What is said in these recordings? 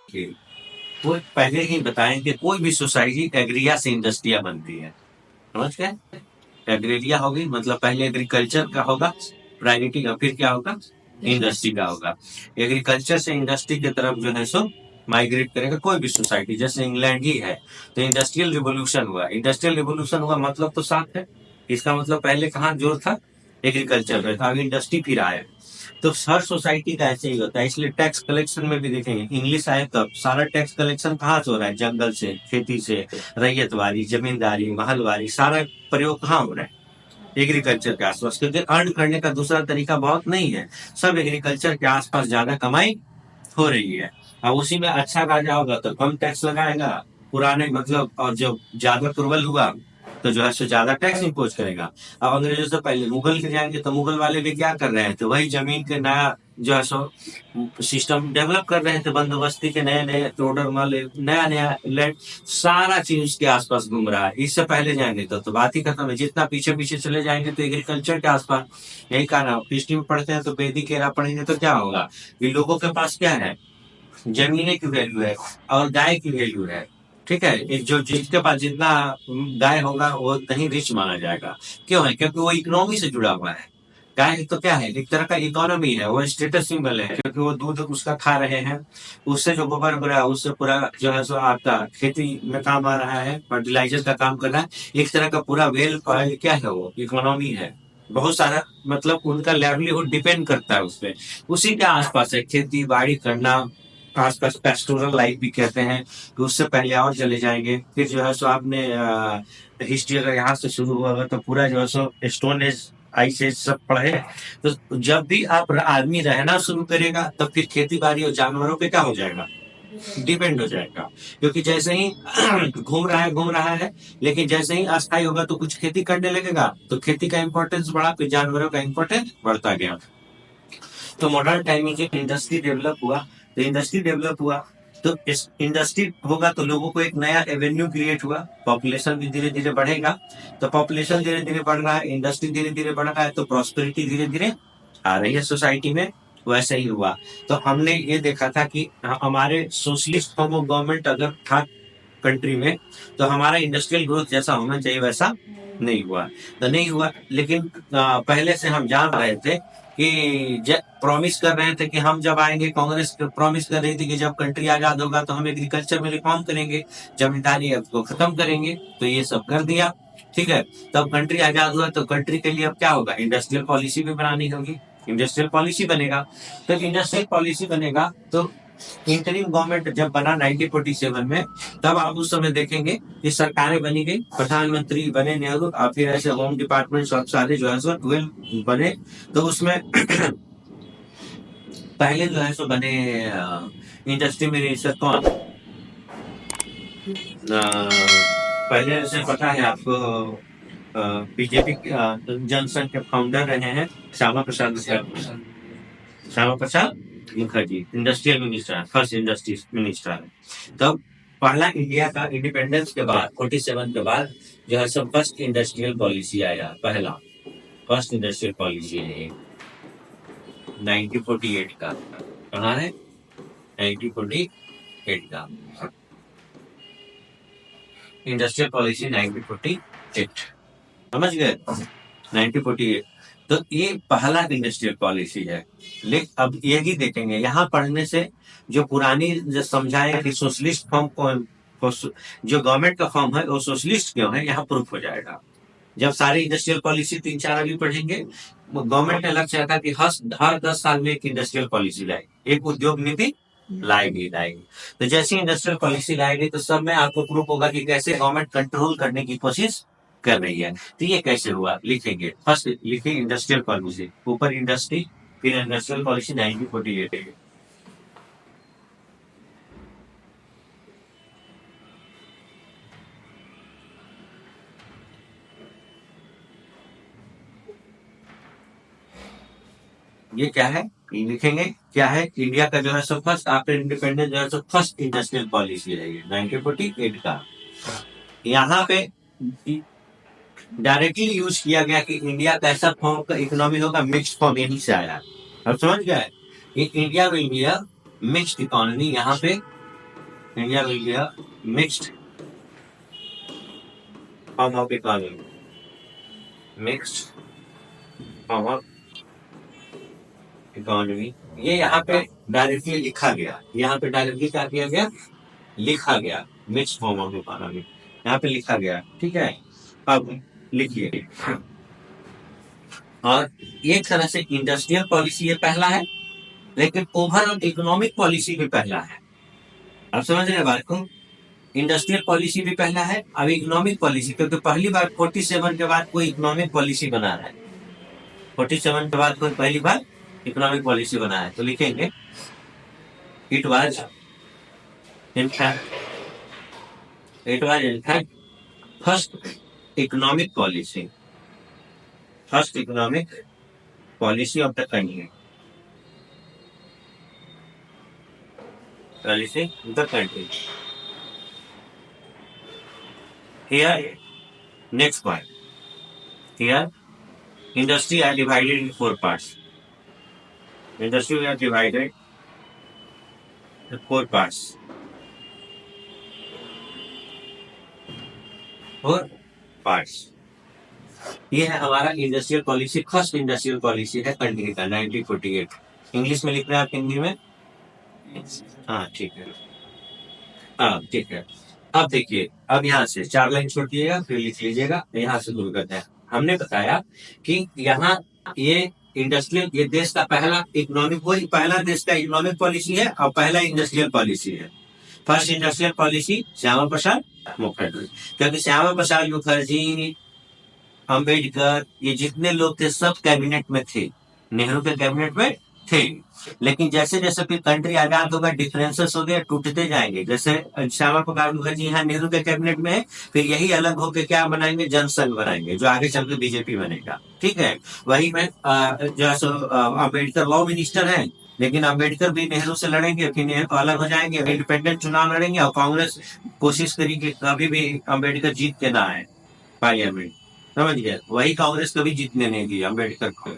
कि वो पहले ही बताएं कि कोई भी सोसाइटी एग्रिया से इंडस्ट्रिया बनती है। समझ गए? एग्रेरिया होगी मतलब पहले एग्रीकल्चर का होगा, प्रायोरिटी का, फिर क्या होगा, इंडस्ट्री का होगा। एग्रीकल्चर से इंडस्ट्री की तरफ जो है सो माइग्रेट करेगा कोई भी सोसाइटी, जैसे इंग्लैंड ही है। तो इंडस्ट्रियल रिवोल्यूशन हुआ, इंडस्ट्रियल रिवोल्यूशन हुआ मतलब तो साफ है। इसका मतलब पहले कहाँ जोर था, एग्रीकल्चर पे था, अभी इंडस्ट्री फिर आया। तो हर सोसाइटी का ऐसे ही होता है, इसलिए टैक्स कलेक्शन में भी देखेंगे इंग्लिश आए तब सारा टैक्स कलेक्शन कहाँ से हो रहा है, जंगल से, खेती से, रैयतवारी, जमींदारी, महलवारी, सारा प्रयोग कहाँ हो रहा है, एग्रीकल्चर के आसपास, क्योंकि अर्न करने का दूसरा तरीका बहुत नहीं है। सब एग्रीकल्चर के आसपास ज्यादा कमाई हो रही है। अब उसी में अच्छा राजा होगा तो कम टैक्स लगाएगा, पुराने मतलब, और जो ज्यादा प्रबल हुआ तो जो है सो ज्यादा टैक्स इम्पोज करेगा। अब अंग्रेजों से पहले मुगल के जाएंगे तो मुगल वाले भी क्या कर रहे थे, वही जमीन के नया जो है सो सिस्टम डेवलप कर रहे थे, बंदोबस्ती के नए नए टोडर वाले, नया नया लैंड, सारा चीज उसके आसपास घूम रहा है। इससे पहले जाएंगे तो बात ही खत्म है, जितना पीछे पीछे चले जाएंगे तो एग्रीकल्चर के आसपास। यही कारण हिस्ट्री में पढ़ते हैं तो वैदिक एरा पढ़ेंगे तो क्या होगा, कि लोगों के पास क्या है, जमीने की वैल्यू है और गाय की वैल्यू है। ठीक है, जो जिसके पास जितना गाय होगा वो कहीं रिच माना जाएगा। क्यों है, क्योंकि वो इकोनॉमी से जुड़ा हुआ है। गाय तो क्या है, एक तरह का इकोनॉमी है, वो स्टेटस सिंबल है, क्योंकि वो दूध उसका खा रहे हैं, उससे जो गोबर बन रहा है उससे पूरा जो है सो आपका खेती में काम आ रहा है, फर्टिलाइजर का काम कर रहा है। एक तरह का पूरा वेल क्या है, वो इकोनॉमी है। बहुत सारा मतलब उनका लाइवलीहुड डिपेंड करता है उसपे। उसी के आसपास है खेती बाड़ी करना, आसपास पेस्टोरल लाइफ भी कहते हैं। तो उससे पहले और चले जाएंगे, फिर जो है सो आपने हिस्ट्री अगर यहाँ से शुरू हुआ होगा तो पूरा जो है सो स्टोन एज, आइस एज सब पढ़े। तो जब भी आप आदमी रहना शुरू करेगा तब फिर खेती बाड़ी और जानवरों पे क्या हो जाएगा, डिपेंड हो जाएगा। क्योंकि जैसे ही घूम रहा है, लेकिन जैसे ही अस्थायी होगा तो कुछ खेती करने लगेगा तो खेती का इंपॉर्टेंस बढ़ा, फिर जानवरों का इंपॉर्टेंस बढ़ता गया। तो मॉडर्न टाइम में जो इंडस्ट्री डेवलप हुआ, तो इंडस्ट्री डेवलप हुआ तो इस इंडस्ट्री होगा तो लोगों को एक नया एवेन्यू क्रिएट हुआ, पॉपुलेशन भी धीरे धीरे बढ़ेगा। तो पॉपुलेशन धीरे धीरे बढ़ रहा है, इंडस्ट्री धीरे धीरे बढ़ रहा है, तो प्रॉस्पेरिटी धीरे धीरे आ रही है सोसाइटी में। वैसा ही हुआ। तो हमने ये देखा था कि हमारे सोशलिस्ट फॉर्म ऑफ गवर्नमेंट अगर था कंट्री में, तो हमारा इंडस्ट्रियल ग्रोथ जैसा होना चाहिए वैसा नहीं हुआ। तो नहीं हुआ, लेकिन पहले से हम जान रहे थे कि प्रॉमिस कर रहे थे कि हम जब आएंगे, कांग्रेस प्रॉमिस कर रही थी कि जब कंट्री आजाद होगा तो हम एग्रीकल्चर में रिफॉर्म करेंगे, जमींदारी को खत्म करेंगे, तो ये सब कर दिया। ठीक है, तब कंट्री आजाद हुआ तो कंट्री के लिए अब क्या होगा, इंडस्ट्रियल पॉलिसी भी बनानी होगी। इंडस्ट्रियल पॉलिसी बनेगा, तो इंडस्ट्रियल पॉलिसी बनेगा तो इंटरिम गवर्नमेंट जब बना 1947 में, तब आप उस समय देखेंगे कि सरकारें बनी गई, प्रधानमंत्री बने नेहरू, और फिर ऐसे होम डिपार्टमेंट सब सारे जो है सो 12 बने। तो उसमें पहले जो है सो बने इंडस्ट्री मिनिस्टर कौन, पहले से पता है आपको, बीजेपी जनसंघ के फाउंडर रहे हैं Shyama Prasad Mukherjee. Shyama Prasad Mukherjee industrial minister, first industry minister है। तब पहला इंडिया का इंडिपेंडेंस के बाद 47 के बाद जो है सब फर्स्ट इंडस्ट्रियल पॉलिसी आया, पहला फर्स्ट इंडस्ट्रियल पॉलिसी है 1948 का। कहाँ है, 1948 का इंडस्ट्रियल पॉलिसी 1948, समझ गए, 1948। तो ये पहला इंडस्ट्रियल पॉलिसी है। लेकिन अब ये ही देखेंगे यहाँ पढ़ने से, जो पुरानी जो समझाए कि सोशलिस्ट फॉर्म को जो गवर्नमेंट का फॉर्म है वो सोशलिस्ट क्यों है, यहाँ प्रूफ हो जाएगा। जब सारी इंडस्ट्रियल पॉलिसी 3-4 अभी पढ़ेंगे, गवर्नमेंट ने लक्ष्य रखा कि हर 10 साल में एक इंडस्ट्रियल पॉलिसी लाएगी, एक उद्योग नीति लाएगी। तो जैसे इंडस्ट्रियल पॉलिसी लाएगी तो सब में आपको प्रूफ होगा कि कैसे गवर्नमेंट कंट्रोल करने की कोशिश कर रही है। तो ये कैसे हुआ लिखेंगे, फर्स्ट लिखिए इंडस्ट्रियल पॉलिसी, ऊपर इंडस्ट्री, फिर इंडस्ट्रियल पॉलिसी 1948। ये क्या है, ये लिखेंगे क्या है, इंडिया का जो है सो फर्स्ट आफ्टर इंडिपेंडेंस जो है सो फर्स्ट इंडस्ट्रियल पॉलिसी है ये 1948 का। यहाँ पे डायरेक्टली यूज किया गया कि इंडिया का ऐसा फॉर्म का इकोनॉमी होगा, मिक्स्ड फॉर्म, यहीं से आया। अब समझ गए, India will be a mixed economy. यहाँ पे India will be a mixed form of economy, mixed form of economy. ये यहाँ पे डायरेक्टली लिखा गया, यहाँ पे डायरेक्टली क्या किया गया, लिखा गया मिक्स फॉर्म ऑफ इकोनॉमी, यहाँ पे लिखा गया। ठीक है, अब लिखिए। और एक तरह से इंडस्ट्रियल पॉलिसी ये पहला है, लेकिन ओवरऑल इकोनॉमिक पॉलिसी भी पहला है। आप समझ रहे बात को, इंडस्ट्रियल पॉलिसी भी पहला है, अब इकोनॉमिक पॉलिसी, क्योंकि पहली बार 47 के बाद कोई इकोनॉमिक पॉलिसी बना रहा है, 47 के बाद कोई पहली बार इकोनॉमिक पॉलिसी बना है। तो लिखेंगे it was in fact first economic policy, first economic policy of the country, policy of the country. Here, next point. Here, industry are divided in 4 parts. Industry are divided in 4 parts. 4 parts. ये है हमारा industrial policy, first industrial policy है country का 1948। English में लिख रहे हैं आप, हिंदी में? हाँ ठीक है, हाँ ठीक है। अब देखिए, अब यहाँ से 4 लाइन छोड़ दीजिएगा, फिर लिख लीजिएगा। यहाँ से शुरू करते हैं। हमने बताया कि यहाँ ये इंडस्ट्रियल, ये देश का पहला इकोनॉमिक, वही पहला देश का इकोनॉमिक पॉलिसी है और पहला इंडस्ट्रियल पॉलिसी है। First industrial policy Shyama Prasad Mukherjee, क्योंकि श्यामा प्रसाद मुखर्जी, अम्बेडकर, ये जितने लोग थे सब कैबिनेट में थे, नेहरू के कैबिनेट में थे। लेकिन जैसे जैसे फिर कंट्री आजाद होगा, डिफरेंसेस हो गए, टूटते जाएंगे। जैसे श्यामा प्रसाद मुखर्जी यहाँ नेहरू के कैबिनेट में है, फिर यही अलग होकर क्या बनाएंगे, जनसंघ बनाएंगे, जो आगे चल के बीजेपी बनेगा। ठीक है, वही में जो अम्बेडकर लॉ मिनिस्टर है, लेकिन अम्बेडकर भी नेहरू से लड़ेंगे, फिर नेहरू अलग हो जाएंगे, इंडिपेंडेंट चुनाव लड़ेंगे, और कांग्रेस कोशिश करेगी कभी भी अम्बेडकर जीत के ना आए पार्लियामेंट। समझ गए, वही कांग्रेस कभी जीतने नहीं दी अम्बेडकर को,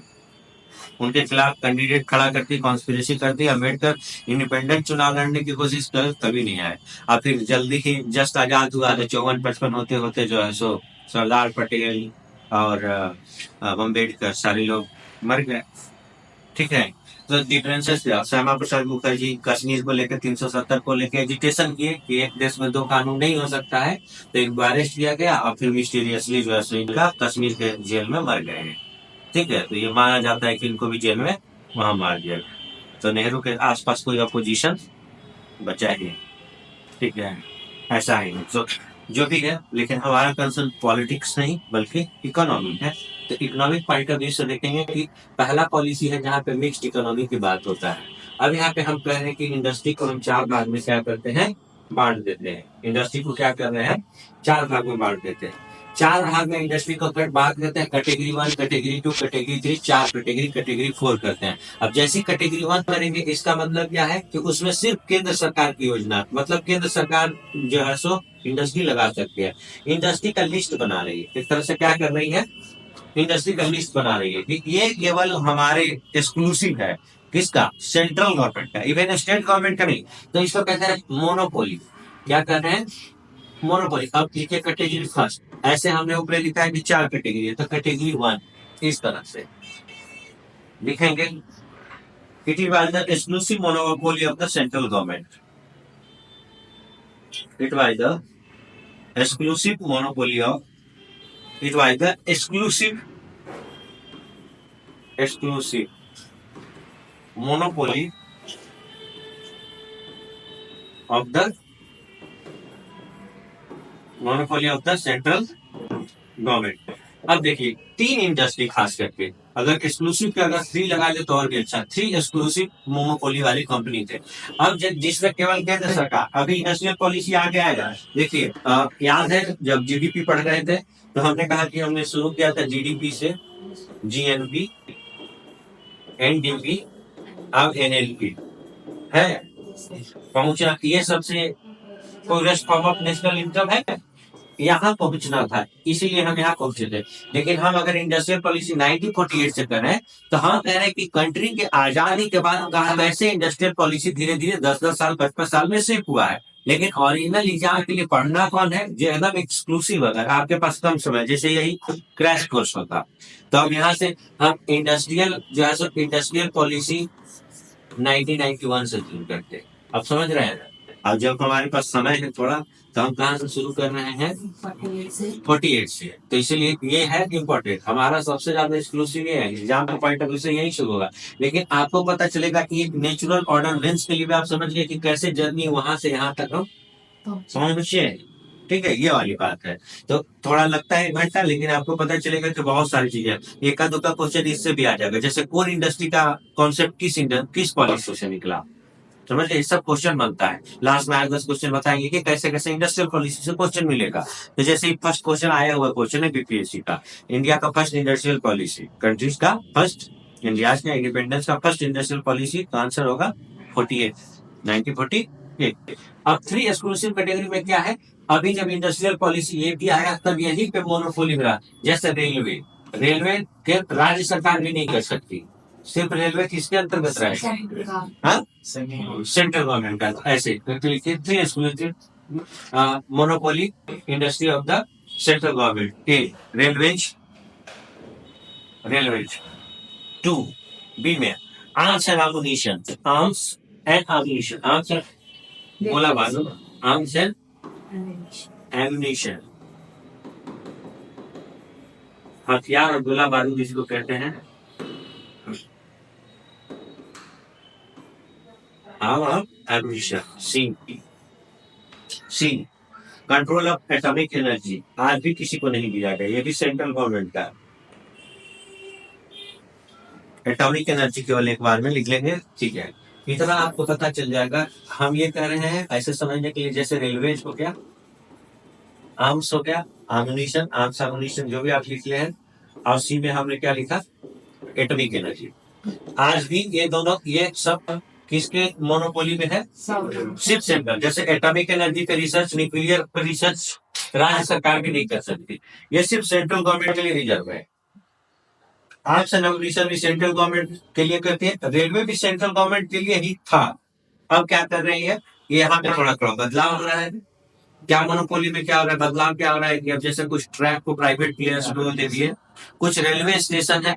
उनके खिलाफ कैंडिडेट खड़ा करती, कॉन्स्पिरेसी करती, अम्बेडकर इंडिपेंडेंट चुनाव लड़ने की कोशिश कर, कभी नहीं आए। और फिर जल्दी ही जस्ट आजाद हुआ तो 54-55 होते होते जो है सो सरदार पटेल और अम्बेडकर सारे लोग मर गए। ठीक है, तो डिफरेंसेस, श्यामा प्रसाद मुखर्जी कश्मीर को लेकर 370 को लेकर एजिटेशन किए कि एक देश में 2 कानून नहीं हो सकता है, तो एक अरेस्ट किया गया और फिर मिस्टीरियसली जो है सो इनका कश्मीर के जेल में मर गए हैं। ठीक है, तो ये माना जाता है कि इनको भी जेल में वहां मार दिया गया। तो नेहरू के आसपास कोई अपोजिशन बचा ही नहीं। ठीक है, ऐसा ही तो जो भी है, लेकिन हमारा कंसर्न पॉलिटिक्स नहीं बल्कि इकोनॉमी है। तो इकोनॉमिक पॉइंट ऑफ व्यू से देखेंगे कि पहला पॉलिसी है जहाँ पे मिक्स्ड इकोनॉमी की बात होता है। अब यहाँ पे हम कह रहे हैं कि इंडस्ट्री को हम 4 भाग में क्या करते हैं, बांट देते हैं। इंडस्ट्री को क्या कर रहे हैं, 4 भाग में बांट देते हैं। 4 भाग में इंडस्ट्री को बात करते हैं, category 1, category 2, category 3, 4 category, category 4 करते हैं। अब जैसी कैटेगरी 1 करेंगे, इसका मतलब क्या है कि उसमें सिर्फ केंद्र सरकार की योजना, मतलब केंद्र सरकार जो है सो इंडस्ट्री लगा सकती है। इंडस्ट्री का लिस्ट बना रही है, एक तरह से क्या कर रही है, इंडस्ट्री का लिस्ट बना रही है कि ये केवल हमारे एक्सक्लूसिव है, किसका, सेंट्रल गवर्नमेंट का, इवन स्टेट गवर्नमेंट का नहीं। तो इसको कहते हैं मोनोपोली। क्या कर रहे हैं, मोनोपोली। अब लिखे कैटेगरी फर्स्ट, ऐसे हमने ऊपर लिखा है कि 4 कैटेगरी है, तो कैटेगरी 1 इस तरह से लिखेंगे, it was the exclusive monopoly of the central government, it was the exclusive monopoly of, it was the exclusive monopoly of the central government. अब देखिए 3 इंडस्ट्री खास करके, अगर एक्सक्लूसिव के अगर 3 लगा ले तो और भी अच्छा, 3 एक्सक्लूसिव मोनोपोली वाली कंपनी थे। अब जिसमें केवल केंद्र सरकार, अभी इंडस्ट्रियल पॉलिसी आगे आएगा। देखिए याद है जब जीडीपी पढ़ रहे थे तो हमने कहा कि हमने शुरू किया था जीडीपी से, जीएनपी, एनडीपी, अब एनएलपी है पहुंचना, ये सबसे progress form of national income है, यहाँ पहुंचना था, इसीलिए हम यहाँ पहुंचे थे। लेकिन हम अगर इंडस्ट्रियल पॉलिसी 1948 से करें तो हम कह रहे हैं कि कंट्री के आजादी के बाद वैसे इंडस्ट्रियल पॉलिसी धीरे धीरे 10-10 साल 5-5 साल में शेप हुआ है। लेकिन ओरिजिनल एग्जाम के लिए पढ़ना कौन है, जो एकदम एक्सक्लूसिव अगर आपके पास कम समय, जैसे यही क्रैश कोर्स होता, तो अब यहाँ से हम इंडस्ट्रियल जो है सो इंडस्ट्रियल पॉलिसी 1991 से शुरू करते हैं। अब समझ रहे हैं। अब जब हमारे पास समय है थोड़ा, तो हम कहाँ से शुरू कर रहे हैं, 48 से। तो इसीलिए ये है इम्पोर्टेंट, हमारा सबसे ज्यादा एक्सक्लूसिव ये है, एग्जाम के पॉइंट ऑफ व्यू से यही शुरू होगा। लेकिन आपको पता चलेगा कि एक नेचुरल ऑर्डर लेंस के लिए भी आप समझ गए कि कैसे जर्नी वहां से यहाँ तक हम पहुंचे। ठीक है, ये वाली बात है। तो थोड़ा लगता है 1 घंटा, लेकिन आपको पता चलेगा कि बहुत सारी चीजें, एका दुका क्वेश्चन इससे भी आ जाएगा। जैसे कोर इंडस्ट्री का कॉन्सेप्ट किस पॉलिसी से निकला, समझ गए, सब क्वेश्चन बनता है। लास्ट में 8-10 क्वेश्चन बताएंगे कि कैसे कैसे इंडस्ट्रियल पॉलिसी से क्वेश्चन मिलेगा। तो जैसे ही फर्स्ट क्वेश्चन आया हुआ क्वेश्चन है बीपीएससी का, इंडिया का फर्स्ट इंडस्ट्रियल पॉलिसी, कंट्रीज का फर्स्ट, इंडिया का इंडिपेंडेंस का फर्स्ट इंडस्ट्रियल पॉलिसी का आंसर होगा 48, 1948। अब 3 एक्सक्लूसिव कैटेगरी में क्या है, अभी जब इंडस्ट्रियल पॉलिसी ये भी आया तब यही पे मोनोपोली मिला। जैसे रेलवे, रेलवे के राज्य सरकार भी नहीं कर सकती, सिर्फ रेलवे किसके अंतर्गत रहेगा, हाँ, सेंट्रल गवर्नमेंट का। ऐसे three exclusive monopoly industry of the central government. A railways, railways. 2 B में arms and ammunition, arms and ammunition, arms and गोला बारूद, आर्म्स एंड एम्युनिशन, हथियार और गोला बारूद जिसको कहते हैं। Ammunition. See control of atomic energy, आज भी किसी को नहीं दिया गया, ये भी सेंट्रल गवर्नमेंट का। एटॉमिक एनर्जी केवल एक बार में लिख लेंगे, ठीक है, इतना आपको पता चल जाएगा। हम ये कह रहे हैं ऐसे समझने के लिए, जैसे रेलवेज हो गया, आर्म्स हो गया, आर्मोनिशन, आर्म्स आर्मोनिशन जो भी आप लिख ले हैं, और सी में हमने क्या लिखा, एटॉमिक एनर्जी। आज भी ये दोनों, ये सब किसके मोनोपोली में है, सिर्फ सेंट्रल। जैसे एटॉमिक एनर्जी पे रिसर्च, न्यूक्लियर पे रिसर्च राज्य सरकार भी नहीं कर सकती, ये सिर्फ सेंट्रल गवर्नमेंट के लिए रिजर्व है। आर्म्स एंड एम्युनिशन भी सेंट्रल गवर्नमेंट के लिए करती है, रेलवे भी सेंट्रल गवर्नमेंट के लिए ही था। अब क्या कर रही है, ये यहाँ पे थोड़ा थोड़ा बदलाव हो रहा है। क्या मोनोपोली में क्या हो रहा है, बदलाव क्या हो रहा है कि अब जैसे कुछ ट्रैक को प्राइवेट प्लेयर्स को दे दिए, कुछ रेलवे स्टेशन है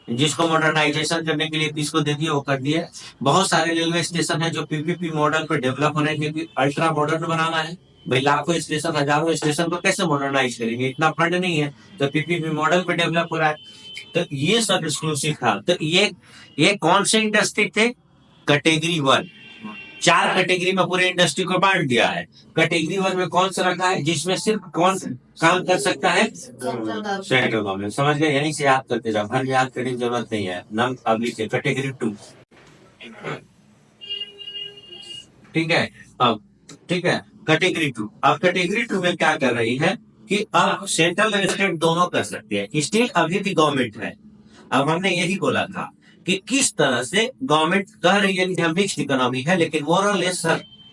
जिसको मॉडर्नाइजेशन करने के लिए किसको दे दिए, वो कर दिए। बहुत सारे रेलवे स्टेशन है जो पीपीपी मॉडल पर डेवलप हो रहे हैं, क्योंकि अल्ट्रा मॉडर्न बनाना है भाई। लाखों स्टेशन, हजारों स्टेशन को कैसे मॉडर्नाइज करेंगे, इतना फंड नहीं है, तो पीपीपी मॉडल पे डेवलप हो रहा है। तो ये सब एक्सक्लूसिव था। तो ये कौन से इंडस्ट्री थे, कैटेगरी 1। 4 कैटेगरी में पूरे इंडस्ट्री को बांट दिया है। कैटेगरी 1 में कौन सा रखा है, जिसमें सिर्फ कौन काम कर सकता है, सेंट्रल गवर्नमेंट। समझ गए, यहीं से याद करते जाओ, हर याद करने की जरूरत नहीं है। नम अभी से कैटेगरी 2, ठीक है। अब ठीक है, कैटेगरी 2, अब कैटेगरी 2 में क्या कर रही है कि अब सेंट्रल और स्टेट दोनों कर सकते हैं। स्टेट अभी भी गवर्नमेंट है। अब हमने यही बोला था कि किस तरह से गवर्नमेंट कह रही है कि मिक्स्ड इकोनॉमी है, लेकिन मोरलेस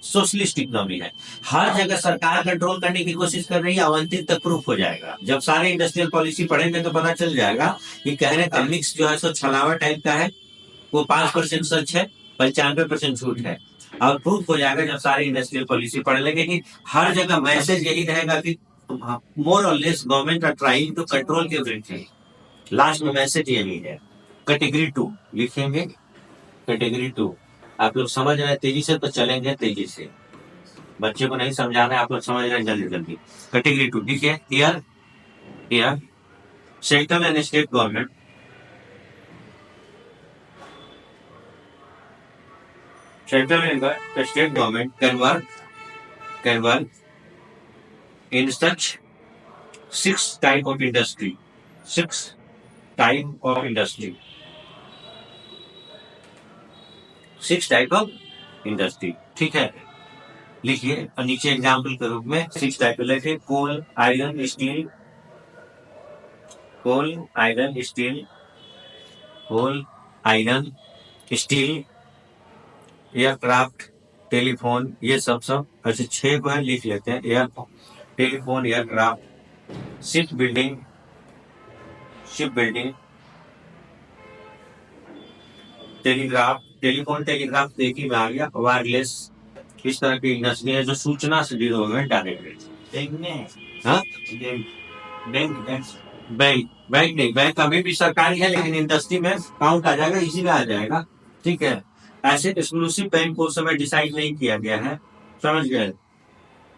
सोशलिस्ट इकोनॉमी है। हर जगह सरकार कंट्रोल करने की कोशिश कर रही है, अवंतिक तक प्रूफ हो जाएगा। जब सारे इंडस्ट्रियल पॉलिसी पढ़ेंगे तो पता चल जाएगा कि कहने का मिक्स जो है सो छलावा टाइप का है, वो 5% सच है, 95% झूठ है। और प्रूफ हो जाएगा जब सारी इंडस्ट्रियल पॉलिसी पढ़ लेंगे कि हर जगह मैसेज यही रहेगा कि मोर और less government are trying to control everything. Last में मैसेज यही है। कैटेगरी 2 लिखेंगे, कैटेगरी 2। आप लोग समझ रहे हैं तेजी से, तो चलेंगे तेजी से, बच्चे को नहीं समझाना है, आप लोग समझ रहे हैं जल्दी जल्दी। कैटेगरी 2 देखिए, here central and state government, central and state government can work in such 6 type of industry, 6 type of industry, 6 type of industry, ठीक है। लिखिए, और नीचे एग्जाम्पल के रूप में 6 टाइप लिखे, कोल, आयरन, स्टील, कोल, आयरन, स्टील, कोल, आयरन, स्टील, एयरक्राफ्ट, टेलीफोन, ये सब ऐसे 6 को है, लिख लेते हैं। Air telephone, aircraft, ship building, telegraph, telephone telegraph देखिए में आ गया, वायरलेस, इस तरह की इंडस्ट्री है जो सूचना से जुड़े हुए हैं डायरेक्ट। हाँ, बैंक बैंक बैंक नहीं, बैंक अभी भी सरकारी है लेकिन इंडस्ट्री में काउंट आ जाएगा, इसी में आ जाएगा। ठीक है, ऐसे एक्सक्लूसिव बैंक को उस समय डिसाइड नहीं किया गया है, समझ गए।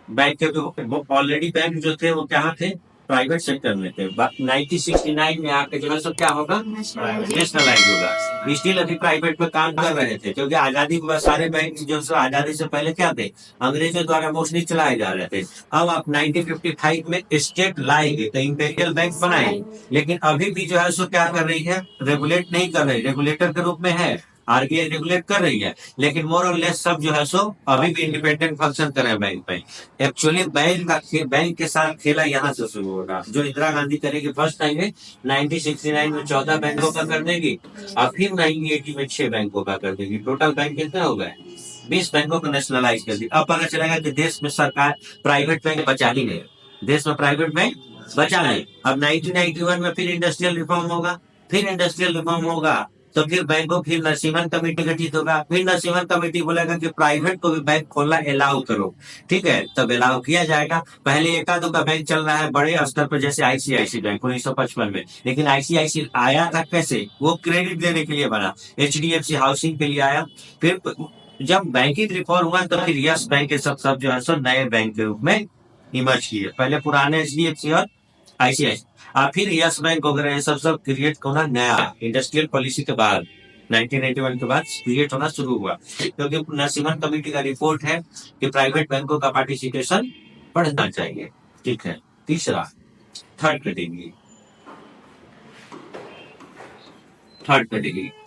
बैंक के जो ऑलरेडी बैंक जो थे वो क्या थे, प्राइवेट सेक्टर में थे। 1969 में आके जो है सो क्या होगा, नेशनलाइज होगा। स्टिल अभी प्राइवेट में काम कर रहे थे क्योंकि आजादी के बाद सारे बैंक जो है आजादी से पहले क्या थे, अंग्रेजों द्वारा मोस्टली चलाए जा रहे थे। अब आप 1955 में स्टेट लाएंगे तो इंपेरियल बैंक बनाए, लेकिन अभी भी जो है सो क्या कर रही है, रेगुलेट नहीं कर रही, रेगुलेटर के रूप में है, आरबीआई रेगुलेट कर रही है, लेकिन मोर और लेस सब जो है सो अभी भी इंडिपेंडेंट फंक्शन कर रहे हैं बैंक में। एक्चुअली बैंक के साथ खेला यहाँ से शुरू होगा, जो इंदिरा गांधी करेगी फर्स्ट टाइम में 1969 में 14 बैंकों का कर देगी, और फिर 1980 में 6 बैंकों का कर देगी। टोटल बैंक कितने हो गए, 20 बैंकों को नेशनलाइज कर दी। अब पता चलेगा कि देश में सरकार प्राइवेट बैंक बचा ही नहीं, देश में प्राइवेट बैंक बचा नहीं। अब 1991 में फिर इंडस्ट्रियल रिफॉर्म होगा, फिर इंडस्ट्रियल रिफॉर्म होगा तो फिर बैंकों, फिर नरसिम्हन कमेटी गठित होगा, फिर नरसिम्हन कमेटी बोलेगा कि प्राइवेट को भी बैंक खोलना अलाउ करो। ठीक है, तब अलाउ किया जाएगा। पहले एका दो का बैंक चल रहा है बड़े स्तर पर, जैसे आईसीआईसी बैंक 1955 में, लेकिन आईसीआईसी आया था कैसे, वो क्रेडिट देने के लिए बना, एचडीएफसी हाउसिंग के लिए आया। फिर जब बैंकिंग रिफॉर्म हुआ तो फिर यस बैंक के सब जो है सो नए बैंक के रूप में इमर्ज किए, पहले पुराने एचडीएफसी और आईसीआईसी, और फिर यस बैंक वगैरह सब क्रिएट होना नया इंडस्ट्रियल पॉलिसी के बाद 1981 के बाद क्रिएट होना शुरू हुआ, क्योंकि नरसिम्हन कमेटी का रिपोर्ट है कि प्राइवेट बैंकों का पार्टिसिपेशन बढ़ना चाहिए। ठीक है, तीसरा थर्ड कैटेगरी,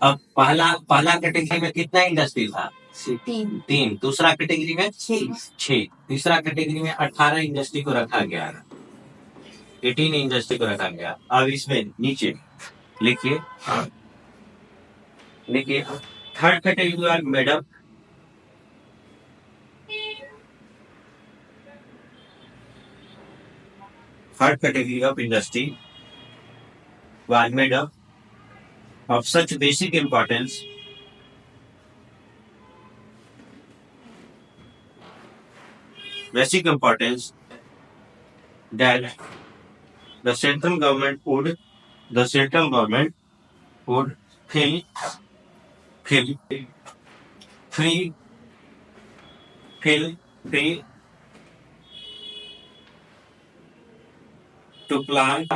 अब पहला कैटेगरी में कितना इंडस्ट्री था, तीन। दूसरा कैटेगरी में 6। तीसरा कैटेगरी में 18 इंडस्ट्री को रखा गया, 18 इंडस्ट्री को रखा गया। अब इसमें नीचे लिखिए third category madam, third category of industry was made up of such basic importance that the central government would feel free to plan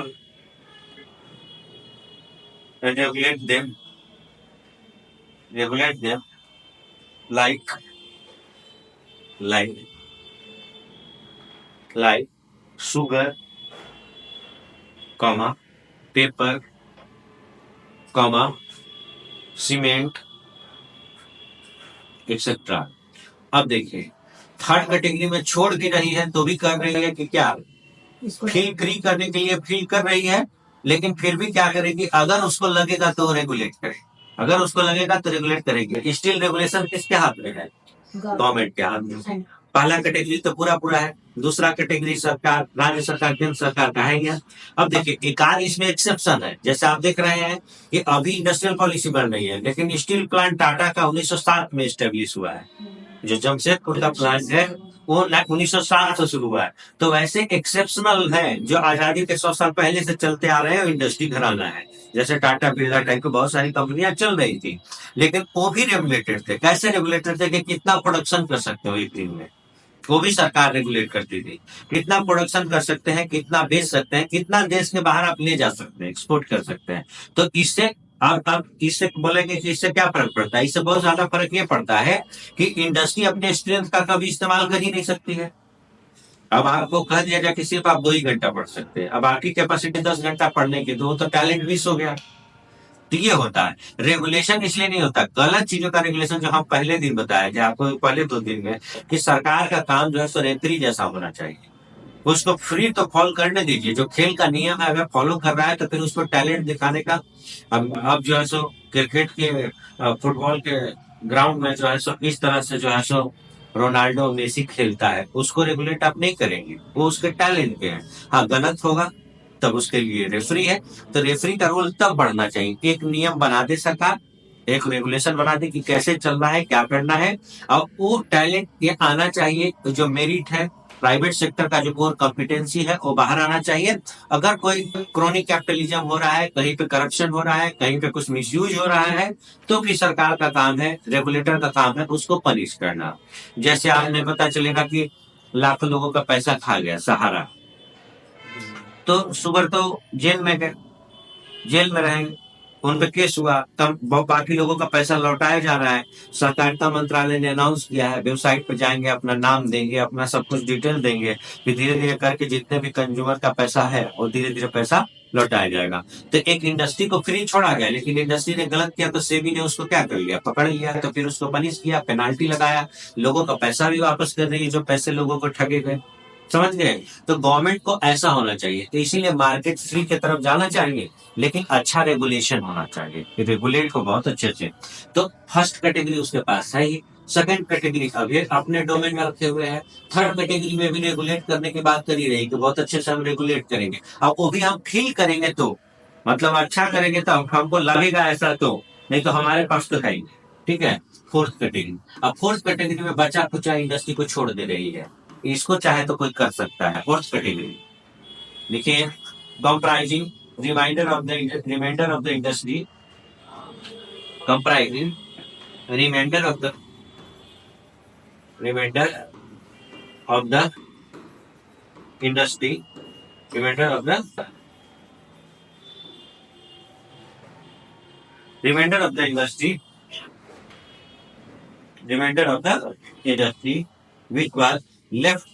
and regulate them like sugar, paper, cement etcetera. अब देखिए third category में छोड़ के रही है तो भी कर रही है कि क्या, फील फ्री करने के लिए फील कर रही है, लेकिन फिर भी क्या करेगी, अगर उसको लगेगा तो रेगुलेट करेगी, अगर उसको लगेगा तो रेगुलेट करेगी। स्टिल रेगुलेशन किसके हाथ में है, गवर्नमेंट के हाथ में। पहला कैटेगरी तो पूरा है, दूसरा कैटेगरी सरकार, राज्य सरकार, केंद्र सरकार का है गया। अब देखिए एक आध इसमें एक्सेप्शन है, जैसे आप देख रहे हैं कि अभी इंडस्ट्रियल पॉलिसी बन रही है, लेकिन स्टील प्लांट टाटा का 1907 में स्टेब्लिश हुआ है, जो जमशेदपुर का प्लांट है वो 1907 से शुरू हुआ है। तो वैसे एक्सेप्शनल है जो आजादी के 100 साल पहले से चलते आ रहे हैं, इंडस्ट्री घराना है, जैसे टाटा बिरला टाइप की बहुत सारी कंपनियां चल रही थी, लेकिन वो भी रेगुलेटेड थे। कैसे रेगुलेटेड थे कि कितना प्रोडक्शन कर सकते हो एक दिन में, वो भी सरकार रेगुलेट करती थी। कितना प्रोडक्शन कर सकते हैं, कितना बेच सकते हैं, कितना देश के बाहर आप ले जा सकते हैं, एक्सपोर्ट कर सकते हैं। तो इससे आप इससे बोलेंगे कि इससे क्या फर्क पड़ता है, इससे बहुत ज्यादा फर्क ये पड़ता है कि इंडस्ट्री अपने स्ट्रेंथ का कभी इस्तेमाल कर ही नहीं सकती है। अब आपको कह दिया जाए कि सिर्फ आप 2 ही घंटा पढ़ सकते हैं, अब आपकी कैपेसिटी 10 घंटा पढ़ने की, तो टैलेंट मिस हो गया। तो ये होता है रेगुलेशन, इसलिए नहीं होता गलत चीजों का रेगुलेशन, जो हम पहले दिन बताया जो आपको पहले 2 दिन में, कि सरकार का काम जो है सो रेफरी जैसा होना चाहिए, उसको फ्री तो फॉलो करने दीजिए, जो खेल का नियम है अगर फॉलो कर रहा है तो फिर उसको टैलेंट दिखाने का। अब जो है सो क्रिकेट के फुटबॉल के ग्राउंड में जो है सो इस तरह से जो है सो रोनाल्डो मेसी खेलता है, उसको रेगुलेट आप नहीं करेंगे, वो उसके टैलेंट पे है। हाँ गलत होगा तब उसके लिए रेफरी है, तो रेफरी का रोल तब बढ़ना चाहिए, एक नियम बना दे सरकार, एक रेगुलेशन बना दी कि कैसे चलना है, क्या करना है। और वो टैलेंट ये आना चाहिए, तो जो मेरिट है प्राइवेट सेक्टर का, जो कोर कॉम्पिटेंसी है वो बाहर आना चाहिए। अगर कोई क्रोनिक कैपिटलिज्म हो रहा है, कहीं पे करप्शन हो रहा है, कहीं पे कुछ मिसयूज हो रहा है, तो भी सरकार का काम है, रेगुलेटर का काम है उसको पनिश करना। जैसे आपने पता चलेगा कि लाखों लोगों का पैसा खा गया सहारा, तो सुगर तो जेल में गए, जेल में रहेंगे, उन पे केस हुआ, तब बाकी लोगों का पैसा लौटाया जा रहा है। सहकारिता मंत्रालय ने अनाउंस किया है, वेबसाइट पे जाएंगे, अपना नाम देंगे, अपना सब कुछ डिटेल देंगे, फिर धीरे धीरे करके जितने भी कंज्यूमर का पैसा है वो धीरे धीरे पैसा लौटाया जाएगा। तो एक इंडस्ट्री को फ्री छोड़ा गया, लेकिन इंडस्ट्री ने गलत किया तो सेबी ने उसको क्या कर लिया, पकड़ लिया, तो फिर उसको पनिश किया, पेनाल्टी लगाया, लोगों का पैसा भी वापस कर रही है जो पैसे लोगों को ठगे गए। समझ गए? तो गवर्नमेंट को ऐसा होना चाहिए, तो इसीलिए मार्केट फ्री की तरफ जाना चाहिए, लेकिन अच्छा रेगुलेशन होना चाहिए कि रेगुलेट को बहुत अच्छे से। तो फर्स्ट कैटेगरी उसके पास है ही, सेकंड कैटेगरी अभी अपने डोमेन में रखे हुए हैं, थर्ड कैटेगरी में भी रेगुलेट करने की बात करी रही कि बहुत अच्छे से हम रेगुलेट करेंगे। अब वो भी हम फील करेंगे तो, मतलब अच्छा करेंगे तो हमको लगेगा ऐसा, तो नहीं तो हमारे पास तो है ही। ठीक है। फोर्थ कैटेगरी, अब फोर्थ कैटेगरी में बचा कुचा इंडस्ट्री को छोड़ दे रही है, इसको चाहे तो कोई कर सकता है। फोर्थ कैटेगरी देखिए, comprising remainder of the industry, comprising remainder of the remainder of the industry, remainder of the remainder of the industry, remainder of the industry which was left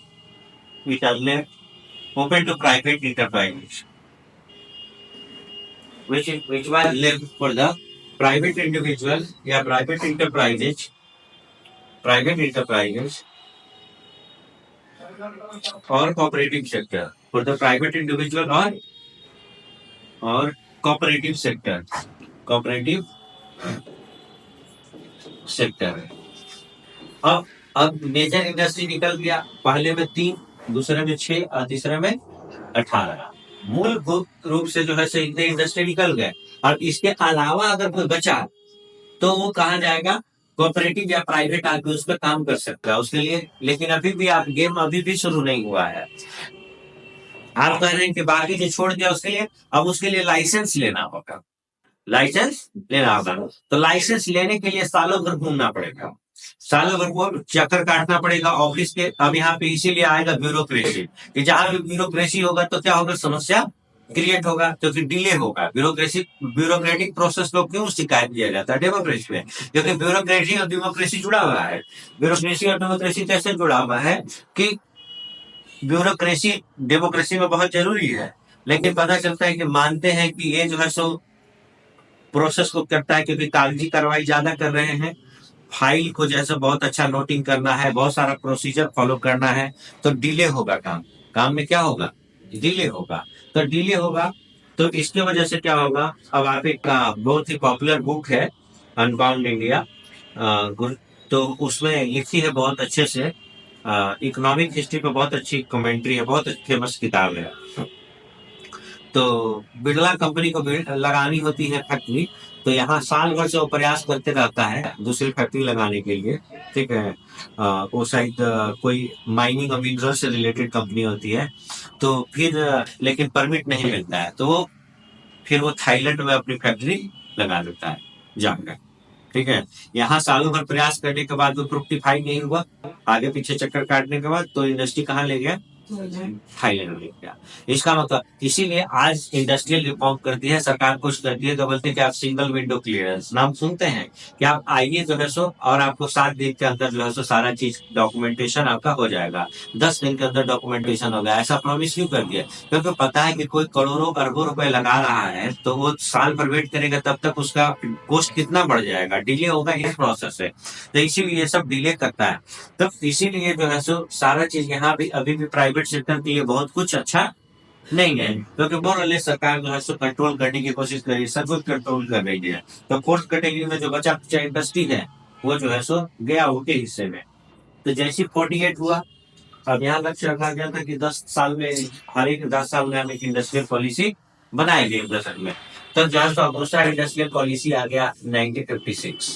which are left open to private enterprises, which was left for the private individual या private enterprises or cooperative sector, for the private individual or cooperative sector, cooperative sector। अब major industry निकल गया, पहले में 3, दूसरे में 6 और तीसरे में 18। मूलभूत रूप से जो है से इतने इंडस्ट्री निकल गए, और इसके अलावा अगर कोई बचा तो वो कहा जाएगा कोऑपरेटिव या प्राइवेट आके उस पर काम कर सकता है उसके लिए। लेकिन अभी भी आप गेम अभी भी शुरू नहीं हुआ है। आप कह रहे हैं कि बाकी जो छोड़ दिया उसके लिए, अब उसके लिए लाइसेंस लेना होगा, लाइसेंस लेना होगा। तो लाइसेंस लेने के लिए सालों भर घूमना पड़ेगा, सालों भर को चक्कर काटना पड़ेगा ऑफिस के। अब यहाँ पे इसीलिए आएगा ब्यूरोक्रेसी, कि जहां भी ब्यूरोक्रेसी होगा तो क्या होगा, समस्या क्रिएट होगा, तो फिर डिले होगा। ब्यूरोक्रेटिक प्रोसेस को क्यों शिकायत किया जाता है डेमोक्रेसी में, क्योंकि ब्यूरोक्रेसी और डेमोक्रेसी जुड़ा हुआ है। ब्यूरोक्रेसी और डेमोक्रेसी कैसे जुड़ा हुआ है कि ब्यूरोक्रेसी डेमोक्रेसी में बहुत जरूरी है, लेकिन पता चलता है कि मानते हैं कि ये जो है सो प्रोसेस को करता है, क्योंकि कागजी कार्रवाई ज्यादा कर रहे हैं, फाइल को जैसे बहुत अच्छा नोटिंग करना है, बहुत सारा प्रोसीजर फॉलो करना है, तो डिले होगा काम में क्या होगा, डिले होगा। तो डिले होगा तो इसकी वजह से क्या होगा। अब आप एक बहुत ही पॉपुलर बुक है अनबाउंड इंडिया, तो उसमें लिखी है बहुत अच्छे से, इकोनॉमिक हिस्ट्री पे बहुत अच्छी कमेंट्री है, बहुत फेमस किताब है। तो बिरला कंपनी को लगानी होती है फैक्ट्री, तो यहाँ साल भर से वो प्रयास करते रहता है दूसरी फैक्ट्री लगाने के लिए। ठीक है। वो शायद कोई माइनिंग और मिनरल से रिलेटेड कंपनी होती है, तो फिर लेकिन परमिट नहीं मिलता है, तो फिर वो थाईलैंड में अपनी फैक्ट्री लगा देता है जाकर। ठीक है। यहाँ सालों भर प्रयास करने के बाद वो फ्रुक्टिफाई नहीं हुआ, आगे पीछे चक्कर काटने के बाद तो इंडस्ट्री कहाँ ले गया, थाईलैंड में ले गया। इसका मतलब इसीलिए आज इंडस्ट्रियल रिफॉर्म करती है सरकार, कुछ करती है तो बोलते हैं कि आप सिंगल विंडो क्लियरेंस नाम सुनते हैं, कि आप आइए जो है सो, और आपको 7 दिन के अंदर जो है सो सारा चीज डॉक्यूमेंटेशन आपका हो जाएगा, 10 दिन के अंदर डॉक्यूमेंटेशन होगा। ऐसा प्रॉमिस क्यों कर दिया, क्योंकि पता है कि कोई करोड़ों अरबों रुपए लगा रहा है, तो वो साल भर वेट करेगा, तब तक उसका कॉस्ट कितना बढ़ जाएगा, डिले होगा इस प्रोसेस से। तो इसीलिए ये सब डिले करता है। तो इसीलिए जो है सो सारा चीज यहाँ भी अभी भी प्राइवेट सेक्टर के लिए बहुत कुछ अच्छा नहीं है, क्योंकि मोरले सरकार जो है सो कंट्रोल करने की कोशिश कर रही है, सब कुछ कंट्रोल कर रही है। तो फोर्थ कैटेगरी में जो बचा कुचा इंडस्ट्री है वो जो है सो गया उनके हिस्से में। तो जैसे 48 हुआ, अब यहाँ लक्ष्य रखा गया था कि 10 साल में, हर एक 10 साल में हम एक इंडस्ट्रियल पॉलिसी बनाएंगे 10 में। तो जो है सो दूसरा इंडस्ट्रियल पॉलिसी आ गया 1956।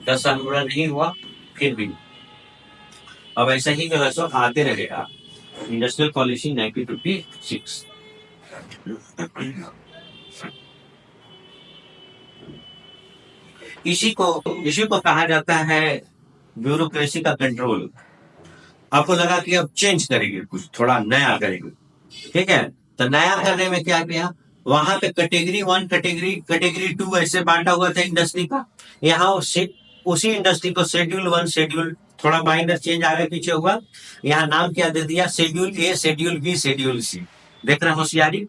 10 साल पूरा नहीं हुआ, फिर भी अब ऐसा ही जो है सो आते रहेगा। Industrial policy 1956। इसी को कहा जाता है ब्यूरोक्रेसी का कंट्रोल। आपको लगा कि अब चेंज करेंगे, कुछ थोड़ा नया करेंगे, ठीक है। तो नया करने में क्या किया, वहां पे कैटेगरी 1 कैटेगरी 2 ऐसे बांटा हुआ था इंडस्ट्री का। यहाँ उसी इंडस्ट्री को शेड्यूल 1 शेड्यूल, थोड़ा माइनर चेंज आगे पीछे हुआ। यहाँ नाम क्या दे दिया, schedule A schedule B schedule सी। देख रहे होशियारी,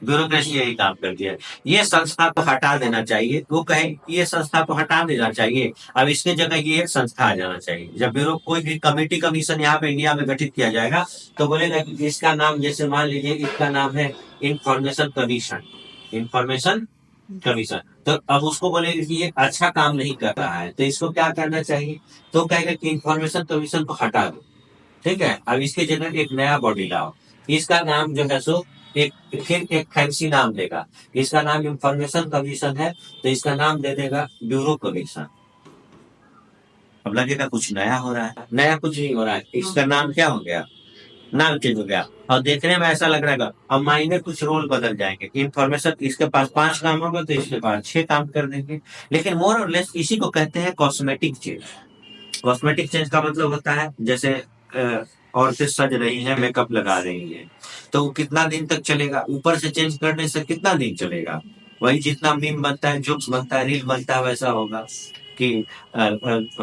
ब्यूरोक्रेसी यही काम करती है। ये संस्था को हटा देना चाहिए, वो कहे ये संस्था को हटा देना चाहिए, अब इसके जगह ये एक संस्था आ जाना चाहिए। जब ब्यूरो कोई भी कमेटी कमीशन यहाँ पे इंडिया में गठित किया जाएगा तो बोलेगा कि इसका नाम, जैसे मान लीजिए इसका नाम है इंफॉर्मेशन कमीशन, इंफॉर्मेशन कमीशन। तो अब उसको बोलेगा कि ये अच्छा काम नहीं कर रहा है, तो इसको क्या करना चाहिए, तो कहेगा कि इंफॉर्मेशन कमीशन को हटा दो, ठीक है। अब इसके जगह एक नया बॉडी लाओ, इसका नाम जो है सो फिर एक फैंसी नाम देगा। इसका नाम इंफॉर्मेशन कमीशन है तो इसका नाम दे देगा ब्यूरो कमीशन। अब लगेगा कुछ नया हो रहा है, नया कुछ नहीं हो रहा है, इसका नाम क्या हो गया, नाम चेंज हो गया। और देखने में ऐसा लग रहा है, अब मायने कुछ रोल बदल जाएंगे। इंफॉर्मेशन इसके पास 5 काम होगा तो इसके पास 6 काम कर देंगे। लेकिन मोर और लेस इसी को कहते हैं कॉस्मेटिक चेंज। कॉस्मेटिक चेंज का मतलब होता है जैसे औरतें सज रही हैं, मेकअप लगा रही हैं, तो वो कितना दिन तक चलेगा, ऊपर से चेंज करने से कितना दिन चलेगा। वही जितना मीम बनता है, जोक्स बनता है, रील बनता है, वैसा होगा कि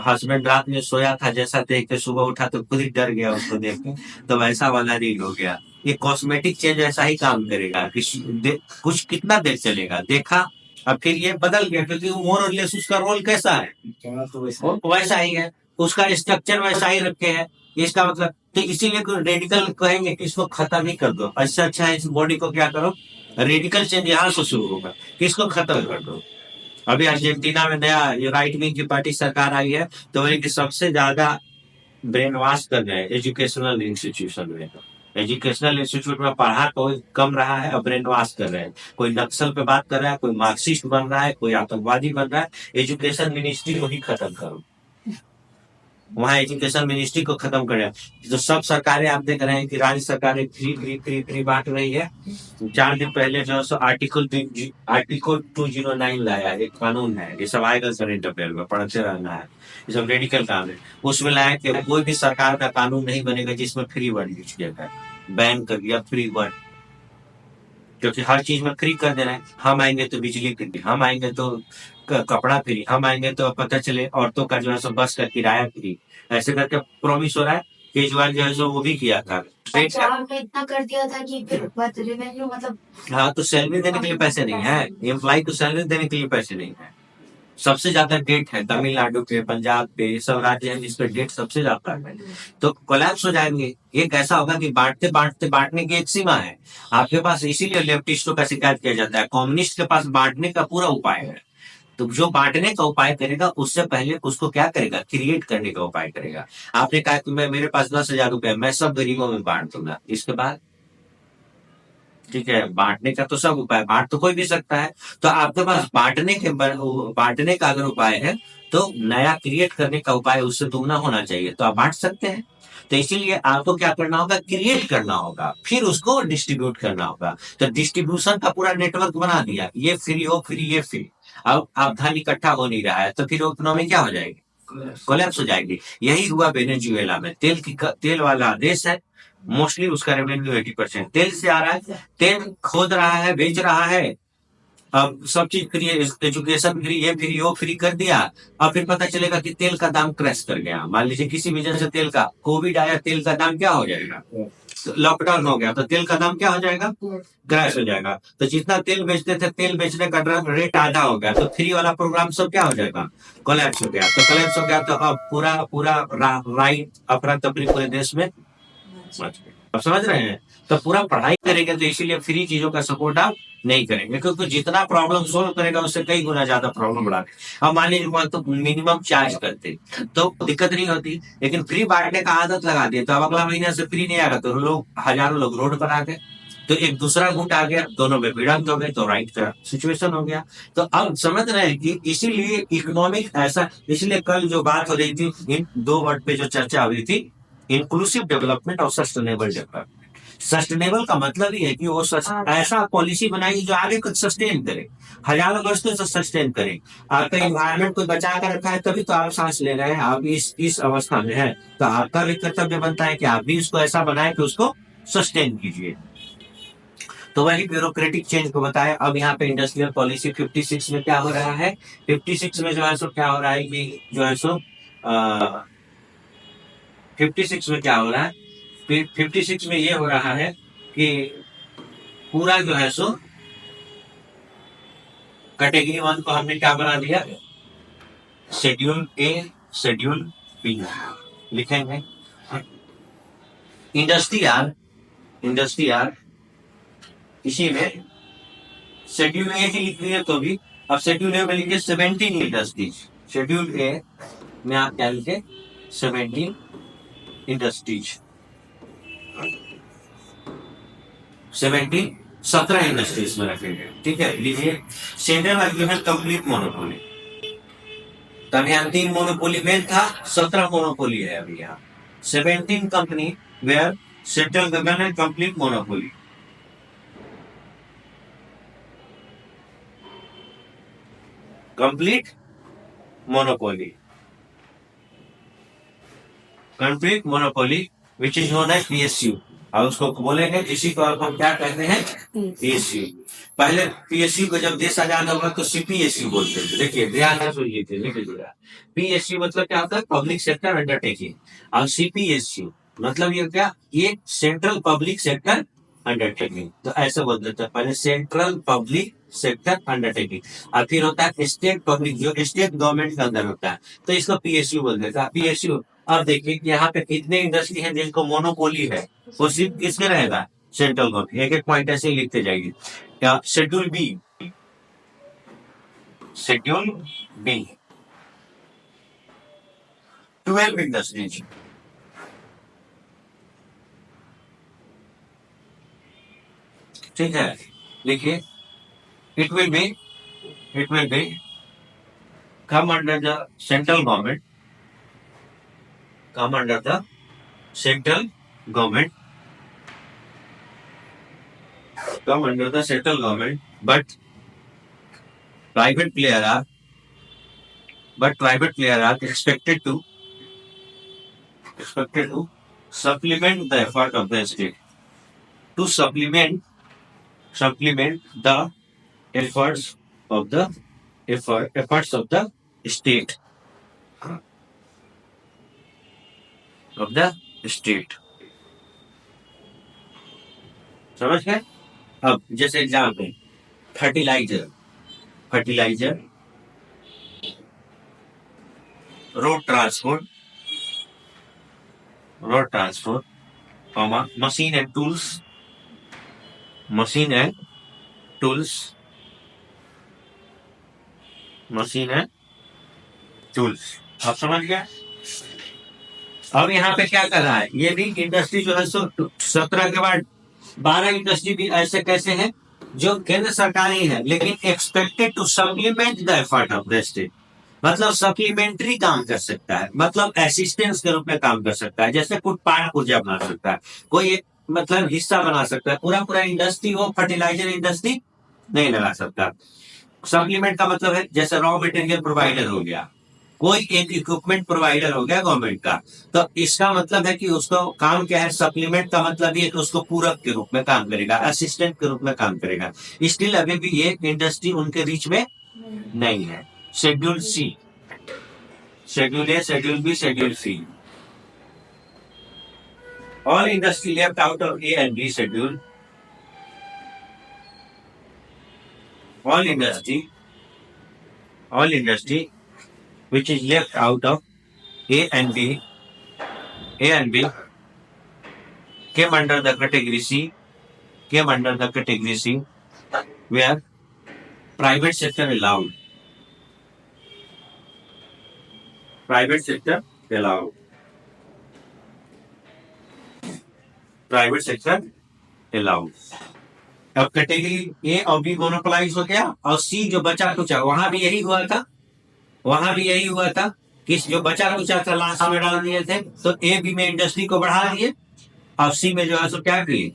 हस्बैंड रात में सोया था, जैसा देख के सुबह उठा तो खुद ही डर गया उसको देख के, तो वैसा वाला रील हो गया। ये कॉस्मेटिक चेंज ऐसा ही काम करेगा कि कुछ कितना देर चलेगा, देखा अब फिर ये बदल गया, क्योंकि मोर और लेस उसका रोल कैसा है, वैसा ही है, उसका स्ट्रक्चर वैसा ही रखे हैं। इसका मतलब तो इसीलिए रेडिकल कहेंगे कि इसको खत्म ही कर दो, अच्छा है, इस बॉडी को क्या करो, रेडिकल चेंज यहाँ से शुरू होगा कि इसको खत्म कर दो। अभी अर्जेंटीना में नया राइट विंग की पार्टी सरकार आई है, तो वही कि सबसे ज्यादा ब्रेन वॉश कर रहे हैं एजुकेशनल इंस्टीट्यूशन में। एजुकेशनल इंस्टीट्यूट में पढ़ा कोई कम रहा है, अब ब्रेन वॉश कर रहे हैं। कोई नक्सल पे बात कर रहा है, कोई मार्क्सिस्ट बन रहा है, कोई आतंकवादी बन रहा है। एजुकेशन मिनिस्ट्री को ही खत्म करो, वहाँ एजुकेशन मिनिस्ट्री को खत्म करें। तो सब सरकारें आप देख रहे हैं कि राज्य सरकारें फ्री फ्री फ्री फ्री बांट रही है। 4 दिन पहले जो है आर्टिकल 209 लाया, एक कानून है, ये सब आएगा करंट अफेयर में, पढ़ते रहना है, ये सब रेडिकल काम है। उसमें लाया कि कोई भी सरकार का कानून नहीं बनेगा जिसमें फ्री वर्ड यूज किया जाए, बैन कर दिया फ्री वर्ड, क्योंकि हर चीज में फ्री कर देना है। हम आएंगे तो बिजली फ्री, हम आएंगे तो कपड़ा फ्री, हम आएंगे तो पता चले औरतों का जो है सो बस का किराया फ्री, ऐसे करके प्रॉमिस हो रहा है। केजरीवाल जो है सो वो भी किया था, अच्छा, आपने इतना कर दिया था कि फिर रेवेन्यू मतलब, हाँ, तो सैलरी देने के लिए पैसे नहीं है, एम्प्लॉय को सैलरी देने के लिए पैसे नहीं है। सबसे ज्यादा डेट है तमिलनाडु पे, पंजाब पे, ये सब राज्य हैं जिसपे डेट सबसे ज्यादा है, तो कोलैप्स हो जाएंगे। एक ऐसा होगा कि बांटते बांटते बांटने की एक सीमा है आपके पास, इसीलिए लेफ्टिस्टों का शिकायत किया जाता है। कम्युनिस्ट के पास बांटने का पूरा उपाय है, तो जो बांटने का उपाय करेगा उससे पहले उसको क्या करेगा, क्रिएट करने का उपाय करेगा। आपने कहा कि मैं, मेरे पास 10,000 रुपए, मैं सब गरीबों में बांट दूंगा, इसके बाद ठीक है, बांटने का तो सब उपाय, बांट तो कोई भी सकता है। तो आपके पास बांटने का अगर उपाय है तो नया क्रिएट करने का उपाय उससे दुगना होना चाहिए, तो आप बांट सकते हैं। तो इसीलिए आपको क्या करना होगा, क्रिएट करना होगा, फिर उसको डिस्ट्रीब्यूट करना होगा। तो डिस्ट्रीब्यूशन का पूरा नेटवर्क बना दिया, ये फ्री हो, फ्री ये फ्री। अब धन इकट्ठा हो नहीं रहा है तो फिर इकोनॉमी क्या हो जाएगी, कोलैप्स हो जाएगी। यही हुआ वेनेजुएला में। तेल वाला देश है, मोस्टली उसका रेवेन्यू 80% तेल से आ रहा है, तेल खोद रहा है, बेच रहा है। अब सब चीज फ्री, एजुकेशन फ्री, ये फ्री वो फ्री कर दिया। अब फिर पता चलेगा कि तेल का दाम क्रैश कर गया, मान लीजिए किसी वजह से तेल का, कोविड आया, तेल का दाम क्या हो जाएगा, लॉकडाउन हो गया तो तेल का दाम क्या हो जाएगा, क्रैश हो जाएगा। तो जितना तेल बेचते थे, तेल बेचने का रेट आधा हो गया, तो फ्री वाला प्रोग्राम सब क्या हो जाएगा, कोलैप्स हो गया। तो कोलैप्स हो गया तो अब पूरा पूरा राइट अफरा तफरी पूरे देश में मच गई। अब समझ रहे हैं, तो पूरा पढ़ाई करेंगे तो इसीलिए फ्री चीजों का सपोर्ट आप नहीं करेंगे, क्योंकि जितना प्रॉब्लम सोल्व करेगा उससे कई गुना ज्यादा प्रॉब्लम बढ़ा। अब मान लीजिए तो मिनिमम चार्ज करते तो दिक्कत नहीं होती, लेकिन फ्री बांटने का आदत लगा दिए तो अब अगला महीना से फ्री नहीं आएगा, तो लोग, हजारों लोग रोड पर आ गए। तो एक दूसरा गुट आ गया, दोनों में भिड़ंत हो गए, तो राइट का सिचुएशन हो गया। तो अब समझ रहे हैं कि इसीलिए इकोनॉमिक ऐसा, इसलिए कल जो बात हो रही थी इन दो वर्ड पे जो चर्चा हुई थी, इंक्लूसिव डेवलपमेंट और सस्टेनेबल डेवलपमेंट। सस्टेनेबल का मतलब ही है कि वो ऐसा पॉलिसी बनाएगी जो आगे कुछ सस्टेन करे, हजारों वर्षों से सस्टेन करे। आपका इन्वायरमेंट को बचा कर रखा है तभी तो आप सांस ले रहे हैं, आप इस अवस्था में है, तो आपका भी कर्तव्य बनता है कि आप भी इसको ऐसा बनाए कि उसको सस्टेन कीजिए। तो वही ब्यूरोक्रेटिक चेंज को बताया। अब यहाँ पे इंडस्ट्रियल पॉलिसी 56 में क्या हो रहा है, 56 में जो है सो क्या हो रहा है कि जो है सो 56 में क्या हो रहा है, 56 में ये हो रहा है कि पूरा जो है सो कैटेगरी 1 को हमने क्या बना दिया, शेड्यूल ए, शेड्यूल बी लिखेंगे। इंडस्ट्री इसी में शेड्यूल ए ही लिख दिए तो भी, अब शेड्यूल ए में लिखिए 17 इंडस्ट्रीज। शेड्यूल ए में आप क्या लिखे, 17 इंडस्ट्रीज, 17 इंडस्ट्रीज में रखेंगे। ठीक है, लिखिए सेंट्रल एग्रीमेंट कंप्लीट मोनोपोली। तब यहाँ 3 मोनोपोली मेन था, 17 मोनोपोली है अभी यहाँ। 17 company where central government complete monopoly. Complete monopoly, complete monopoly which is known as PSU. और उसको बोलेंगे, इसी को हम क्या कहते हैं, पीएसयू। पहले पीएसयू को जब देश आजाद होगा तो सीपीएसयू बोलते थे। देखिए ध्यान से सुनिए थे, लिखिएगा। पीएसयू मतलब क्या होता है, पब्लिक सेक्टर अंडरटेकिंग। और सीपीएसयू मतलब ये क्या, ये सेंट्रल पब्लिक सेक्टर अंडरटेकिंग। तो ऐसे बोल देते हैं, पहले सेंट्रल पब्लिक सेक्टर अंडरटेकिंग, और फिर होता है स्टेट पब्लिक, जो स्टेट गवर्नमेंट के अंदर होता है, तो इसको पीएसयू बोल देता है, पीएसयू। अब देखिए कि यहाँ पे कितने इंडस्ट्री है जिनको मोनोपोली है, वो सिर्फ किसमें रहेगा, सेंट्रल गवर्नमेंट। एक एक पॉइंट ऐसे ही लिखते जाइए। क्या schedule B, schedule B 12 industries. ठीक है, देखिए it will be come under the central government, come under the central government, come under the central government, but private player are expected to supplement the effort of the state, to supplement the efforts of the state, of the state। समझ गए। अब जैसे example, fertiliser, road transport, machine and tools. आप समझ गए। अब यहाँ पे क्या कर रहा है, ये भी इंडस्ट्री जो है 17 के बाद 12 इंडस्ट्री भी ऐसे कैसे हैं जो केंद्र सरकारी है, लेकिन expected to supplement the effort of the state. मतलब सप्लीमेंट्री काम कर सकता है, मतलब असिस्टेंस के रूप में काम कर सकता है। जैसे कुछ पार्ट ऊर्जा बना सकता है, कोई एक मतलब हिस्सा बना सकता है, पूरा इंडस्ट्री हो, फर्टिलाइजर इंडस्ट्री नहीं लगा सकता। सप्लीमेंट का मतलब है जैसे रॉ मटेरियल प्रोवाइडर हो गया, कोई एक इक्विपमेंट प्रोवाइडर हो गया गवर्नमेंट का, तो इसका मतलब है कि उसको काम क्या है, सप्लीमेंट का मतलब ये कि उसको पूरक के रूप में काम करेगा, असिस्टेंट के रूप में काम करेगा। स्टिल अभी भी ये इंडस्ट्री उनके रीच में नहीं है। Schedule C, schedule A, schedule B, schedule C, all industry left out of A and B schedule, all industry which is left out of A and B came under the category C, where private sector allowed, private sector allowed। अब category A और B monopolise हो गया, और सी जो बचा कुचा, वहां भी यही हुआ था, वहां भी यही हुआ था कि जो बचा कुचा था लास्ट में डाल दिए थे, तो ए बी में इंडस्ट्री को बढ़ा दिए, और सी में जो है सो क्या किए,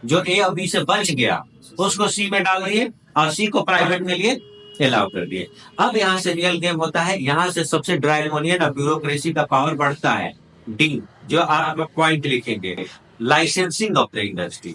जो ए और बी से बच गया उसको सी में डाल दिए, और सी को प्राइवेट में लिए अलाउ कर दिए। अब यहाँ से रियल गेम होता है, यहाँ से सबसे ड्राइकोनियन और ब्यूरोक्रेसी का पावर बढ़ता है। डी, जो आप पॉइंट लिखेंगे, लाइसेंसिंग ऑफ द इंडस्ट्री।